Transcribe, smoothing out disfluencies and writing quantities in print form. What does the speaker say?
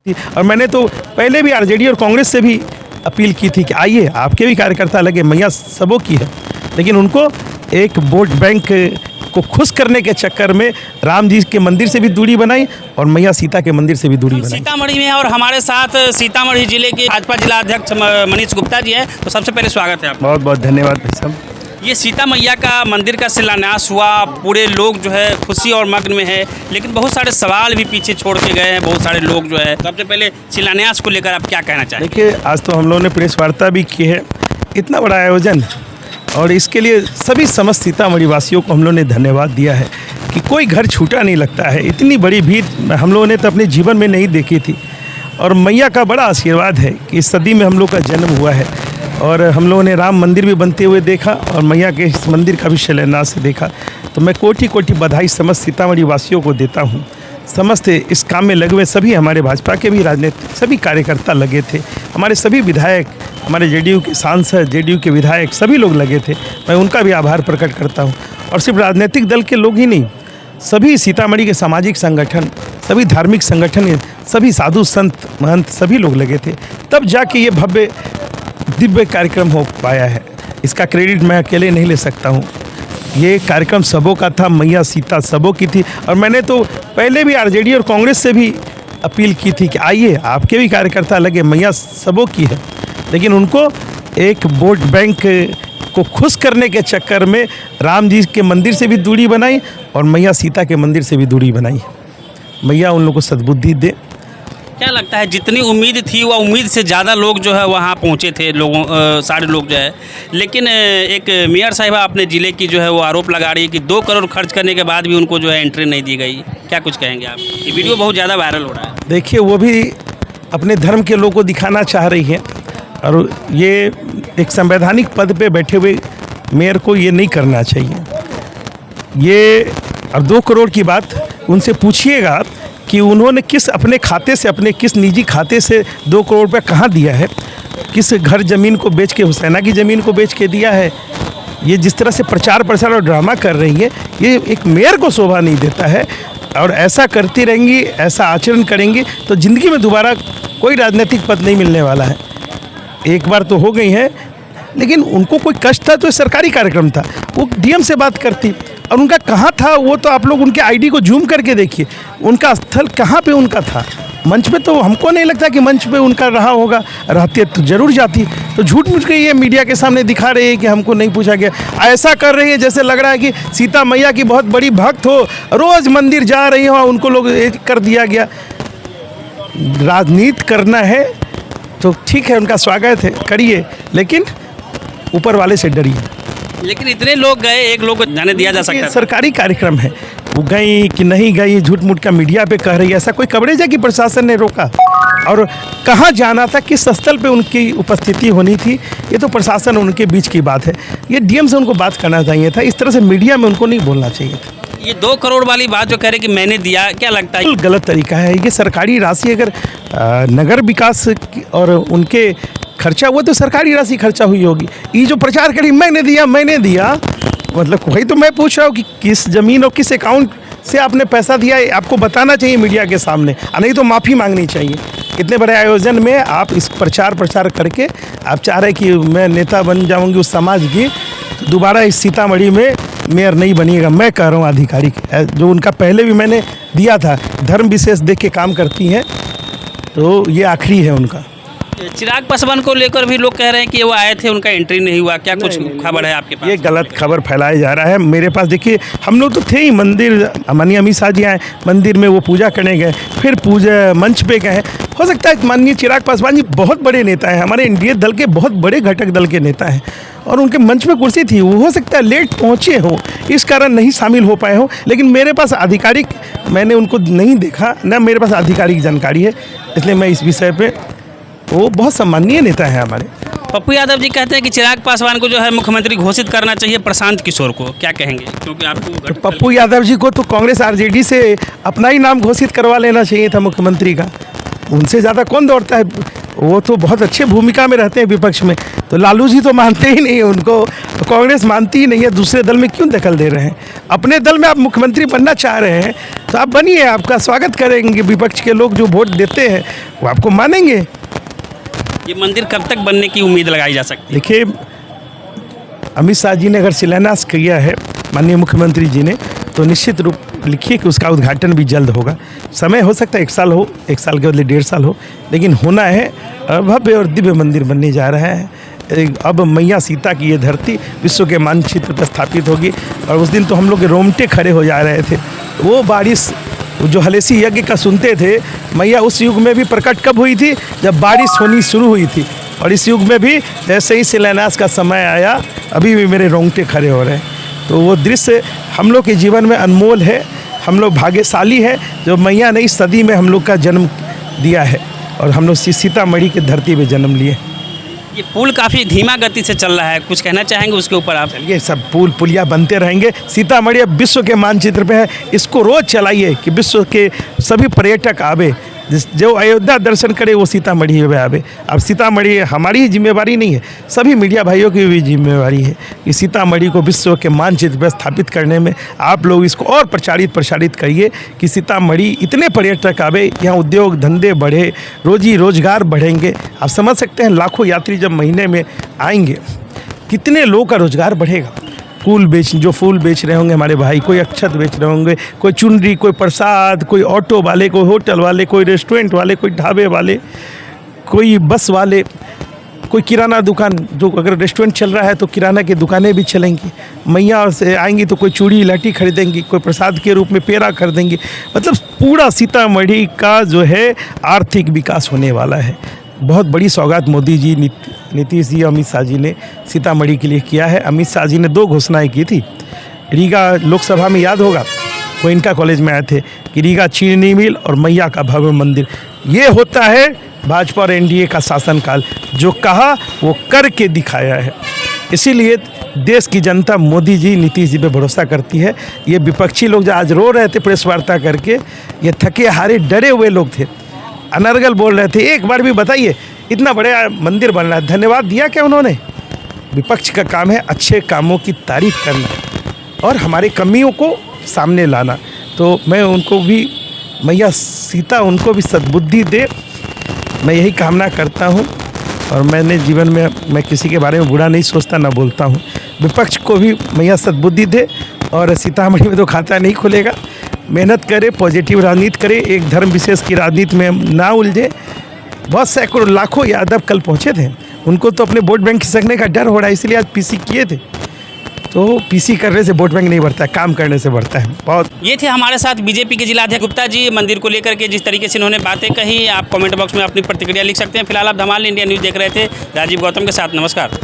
और मैंने तो पहले भी आरजेडी और कांग्रेस से भी अपील की थी कि आइए आपके भी कार्यकर्ता लगे, मैया सबों की है, लेकिन उनको एक वोट बैंक को खुश करने के चक्कर में राम जी के मंदिर से भी दूरी बनाई और मैया सीता के मंदिर से भी दूरी बनाई। सीतामढ़ी में है और हमारे साथ सीतामढ़ी जिले के भाजपा जिला अध्यक्ष मनीष गुप्ता जी हैं। तो सबसे पहले स्वागत है आपका। बहुत बहुत धन्यवाद भाई साहब। ये सीता मैया का मंदिर का शिलान्यास हुआ, पूरे लोग जो है खुशी और मग्न में है, लेकिन बहुत सारे सवाल भी पीछे छोड़ के गए हैं बहुत सारे लोग जो है। सबसे पहले शिलान्यास को लेकर आप क्या कहना चाहेंगे? देखिए, आज तो हम लोगों ने प्रेस वार्ता भी की है, इतना बड़ा आयोजन, और इसके लिए सभी समस्त सीतामढ़ी वासियों को हम लोगों ने धन्यवाद दिया है कि कोई घर छूटा नहीं लगता है। इतनी बड़ी भीड़ हम लोगों ने तो अपने जीवन में नहीं देखी थी, और मैया का बड़ा आशीर्वाद है कि इस सदी में हम लोग का जन्म हुआ है, और हम लोगों ने राम मंदिर भी बनते हुए देखा और मैया के इस मंदिर का भी शिलान्यास देखा। तो मैं कोटि कोटि बधाई समस्त सीतामढ़ी वासियों को देता हूँ। समस्त इस काम में लगे हुए सभी हमारे भाजपा के भी राजनीतिक सभी कार्यकर्ता लगे थे, हमारे सभी विधायक, हमारे जेडीयू के सांसद, जेडीयू के विधायक सभी लोग लगे थे। मैं उनका भी आभार प्रकट करता हूँ। और सिर्फ राजनीतिक दल के लोग ही नहीं, सभी सीतामढ़ी के सामाजिक संगठन, सभी धार्मिक संगठन, सभी साधु संत महंत सभी लोग लगे थे, तब जाके ये भव्य दिव्य कार्यक्रम हो पाया है। इसका क्रेडिट मैं अकेले नहीं ले सकता हूँ, ये कार्यक्रम सबों का था, मैया सीता सबों की थी। और मैंने तो पहले भी आरजेडी और कांग्रेस से भी अपील की थी कि आइए आपके भी कार्यकर्ता लगे, मैया सबों की है, लेकिन उनको एक वोट बैंक को खुश करने के चक्कर में राम जी के मंदिर से भी दूरी बनाई और मैया सीता के मंदिर से भी दूरी बनाई। मैया उन लोगों को सद्बुद्धि दे। क्या लगता है, जितनी उम्मीद थी वह उम्मीद से ज़्यादा लोग जो है वहाँ पहुँचे थे, सारे लोग जो है, लेकिन एक मेयर साहिबा अपने ज़िले की जो है वो आरोप लगा रही है कि 2 करोड़ खर्च करने के बाद भी उनको जो है एंट्री नहीं दी गई। क्या कुछ कहेंगे आप? ये वीडियो बहुत ज़्यादा वायरल हो रहा है। देखिए, वो भी अपने धर्म के लोगों को दिखाना चाह रही है, और ये एक संवैधानिक पद पे बैठे हुए मेयर को ये नहीं करना चाहिए। ये और 2 करोड़ की बात उनसे पूछिएगा कि उन्होंने किस अपने खाते से, अपने किस निजी खाते से 2 करोड़ रुपये कहाँ दिया है, किस घर ज़मीन को बेच के, हुसैना की ज़मीन को बेच के दिया है। ये जिस तरह से प्रचार प्रसार और ड्रामा कर रही है, ये एक मेयर को शोभा नहीं देता है। और ऐसा करती रहेंगी, ऐसा आचरण करेंगी तो ज़िंदगी में दोबारा कोई राजनीतिक पद नहीं मिलने वाला है। एक बार तो हो गई है, लेकिन उनको कोई कष्ट था तो सरकारी कार्यक्रम था, वो डीएम से बात करती, और उनका कहाँ था वो तो आप लोग उनके आईडी को जूम करके देखिए, उनका स्थल कहाँ पे उनका था। मंच पे तो हमको नहीं लगता कि मंच पे उनका रहा होगा, रहती तो जरूर जाती। तो झूठ मूठ के ये मीडिया के सामने दिखा रही है कि हमको नहीं पूछा गया। ऐसा कर रही है जैसे लग रहा है कि सीता मैया की बहुत बड़ी भक्त हो, रोज़ मंदिर जा रही हो, उनको लोग कर दिया गया। राजनीति करना है तो ठीक है, उनका स्वागत है, करिए, लेकिन ऊपर वाले से डरिए। लेकिन इतने लोग गए, एक लोग को जाने दिया जा सकता है। सरकारी कार्यक्रम है, वो गई कि नहीं गई झूठ मूठ का मीडिया पे कह रही है, ऐसा कोई कवरेज है कि प्रशासन ने रोका? और कहाँ जाना था, किस स्थल पे उनकी उपस्थिति होनी थी, ये तो प्रशासन उनके बीच की बात है। ये डीएम से उनको बात करना चाहिए था, इस तरह से मीडिया में उनको नहीं बोलना चाहिए था। ये 2 करोड़ वाली बात जो कह रहे कि मैंने दिया, क्या लगता है? गलत तरीका है। ये सरकारी राशि अगर नगर विकास और उनके खर्चा, वो तो सरकारी राशि खर्चा हुई होगी। ये जो प्रचार करी मैंने दिया, मतलब वही तो मैं पूछ रहा हूँ कि किस ज़मीन और किस अकाउंट से आपने पैसा दिया है, आपको बताना चाहिए मीडिया के सामने, नहीं तो माफ़ी मांगनी चाहिए। इतने बड़े आयोजन में आप इस प्रचार करके आप चाह रहे कि मैं नेता बन जाऊँगी उस समाज की, तो दोबारा इस सीतामढ़ी में मेयर नहीं बनिएगा। मैं कह रहा हूँ आधिकारिक जो उनका पहले भी मैंने दिया था, धर्म विशेष देख के काम करती हैं, तो ये आखिरी है उनका। चिराग पासवान को लेकर भी लोग कह रहे हैं कि वो आए थे, उनका एंट्री नहीं हुआ। क्या कुछ खबर है आपके पास? ये गलत खबर फैलाया जा रहा है। मेरे पास देखिए, हम लोग तो थे ही मंदिर, माननीय अमित शाह जी आए मंदिर में, वो पूजा करने गए, फिर पूजा मंच पे गए। हो सकता है माननीय चिराग पासवान जी बहुत बड़े नेता हैं, हमारे एनडीए दल के बहुत बड़े घटक दल के नेता हैं, और उनके मंच में कुर्सी थी, वो हो सकता है लेट पहुँचे हों, इस कारण नहीं शामिल हो पाए हों। लेकिन मेरे पास आधिकारिक, मैंने उनको नहीं देखा ना, मेरे पास आधिकारिक जानकारी है, इसलिए मैं इस विषय पे, वो बहुत सम्माननीय नेता है हमारे। पप्पू यादव जी कहते हैं कि चिराग पासवान को जो है मुख्यमंत्री घोषित करना चाहिए प्रशांत किशोर को, क्या कहेंगे? क्योंकि आपको तो पप्पू यादव जी को तो कांग्रेस आरजेडी से अपना ही नाम घोषित करवा लेना चाहिए था मुख्यमंत्री का, उनसे ज़्यादा कौन दौड़ता है, वो तो बहुत अच्छे भूमिका में रहते हैं विपक्ष में। तो तो लालू जी तो मानते ही नहीं उनको, तो कांग्रेस मानती ही नहीं है, दूसरे दल में क्यों दखल दे रहे हैं? अपने दल में आप मुख्यमंत्री बनना चाह रहे हैं तो आप बनिए, आपका स्वागत करेंगे। विपक्ष के लोग जो वोट देते हैं वो आपको मानेंगे। ये मंदिर कब तक बनने की उम्मीद लगाई जा सकती है? देखिए, अमित शाह जी ने अगर शिलान्यास किया है माननीय मुख्यमंत्री जी ने, तो निश्चित रूप लिखिए कि उसका उद्घाटन भी जल्द होगा। समय हो सकता है 1 साल हो, 1 साल के बदले 1.5 साल हो, लेकिन होना है। भव्य और दिव्य मंदिर बनने जा रहा है। अब मैया सीता की ये धरती विश्व के मानचित्र पर स्थापित होगी। और उस दिन तो हम लोग के रोंगटे खड़े हो जा रहे थे। वो बारिश जो हलेसी यज्ञ का सुनते थे, मैया उस युग में भी प्रकट कब हुई थी? जब बारिश होनी शुरू हुई थी। और इस युग में भी जैसे ही शिलान्यास का समय आया, अभी भी मेरे रोंगटे खड़े हो रहे हैं। तो वो दृश्य हम लोग के जीवन में अनमोल है। हम लोग भाग्यशाली है जो मैया ने इस सदी में हम लोग का जन्म दिया है और हम लोग सीतामढ़ी की धरती पे जन्म लिए। ये पुल काफ़ी धीमा गति से चल रहा है, कुछ कहना चाहेंगे उसके ऊपर आप? ये सब पुल पुलिया बनते रहेंगे। सीतामढ़ी अब विश्व के मानचित्र पे है। इसको रोज़ चलाइए कि विश्व के सभी पर्यटक आवे, जो अयोध्या दर्शन करे वो सीतामढ़ी में आवे। अब सीतामढ़ी हमारी ही जिम्मेवारी नहीं है, सभी मीडिया भाइयों की भी जिम्मेवारी है कि सीतामढ़ी को विश्व के मानचित्र पर स्थापित करने में आप लोग इसको और प्रचारित करिए कि सीतामढ़ी इतने पर्यटक आवे, यहाँ उद्योग धंधे बढ़े, रोजी रोजगार बढ़ेंगे। आप समझ सकते हैं लाखों यात्री जब महीने में आएंगे, कितने लोगों का रोजगार बढ़ेगा। फूल बेच रहे होंगे हमारे भाई, कोई अक्षत बेच रहे होंगे, कोई चुनरी, कोई प्रसाद, कोई ऑटो वाले, कोई होटल वाले, कोई रेस्टोरेंट वाले, कोई ढाबे वाले, कोई बस वाले, कोई किराना दुकान, जो अगर रेस्टोरेंट चल रहा है तो किराना की दुकानें भी चलेंगी। मैया से आएंगी तो कोई चूड़ी लाठी खरीदेंगी, कोई प्रसाद के रूप में पेड़ा खरीदेंगी। मतलब पूरा सीतामढ़ी का जो है आर्थिक विकास होने वाला है। बहुत बड़ी सौगात मोदी जी, नीतीश जी, अमित शाह जी ने सीतामढ़ी के लिए किया है। अमित शाह जी ने 2 घोषणाएं की थी। रीगा लोकसभा में याद होगा, वो इनका कॉलेज में आए थे कि रीगा चीनी मिल और मैया का भव्य मंदिर। ये होता है भाजपा और एनडीए का शासनकाल। जो कहा वो करके दिखाया है। इसीलिए देश की जनता मोदी जी, नीतीश जी पे भरोसा करती है। ये विपक्षी लोग जो आज रो रहे थे प्रेस वार्ता करके, ये थके हारे डरे हुए लोग थे, अनर्गल बोल रहे थे। एक बार भी बताइए, इतना बड़ा मंदिर बन रहा है, धन्यवाद दिया क्या उन्होंने? विपक्ष का काम है अच्छे कामों की तारीफ करना और हमारे कमियों को सामने लाना। तो मैं उनको भी, मैया सीता उनको भी सद्बुद्धि दे, मैं यही कामना करता हूँ। और मैंने जीवन में मैं किसी के बारे में बुरा नहीं सोचता, ना बोलता हूँ। विपक्ष को भी मैया सद्बुद्धि दे और सीतामढ़ी में तो खाता नहीं खुलेगा। मेहनत करे, पॉजिटिव राजनीति करे, एक धर्म विशेष की राजनीति में ना उलझे। बहुत सैकड़ों लाखों यादव कल पहुँचे थे, उनको तो अपने वोट बैंक खिसकने का डर हो रहा है, इसलिए आज पीसी किए थे। तो पीसी करने से वोट बैंक नहीं बढ़ता है, काम करने से बढ़ता है। बहुत ये थे हमारे साथ बीजेपी के जिलाध्यक्ष गुप्ता जी। मंदिर को लेकर के जिस तरीके से इन्होंने बातें कही, आप कमेंट बॉक्स में अपनी प्रतिक्रिया लिख सकते हैं। फिलहाल आप धमाल इंडिया न्यूज़ देख रहे थे राजीव गौतम के साथ। नमस्कार।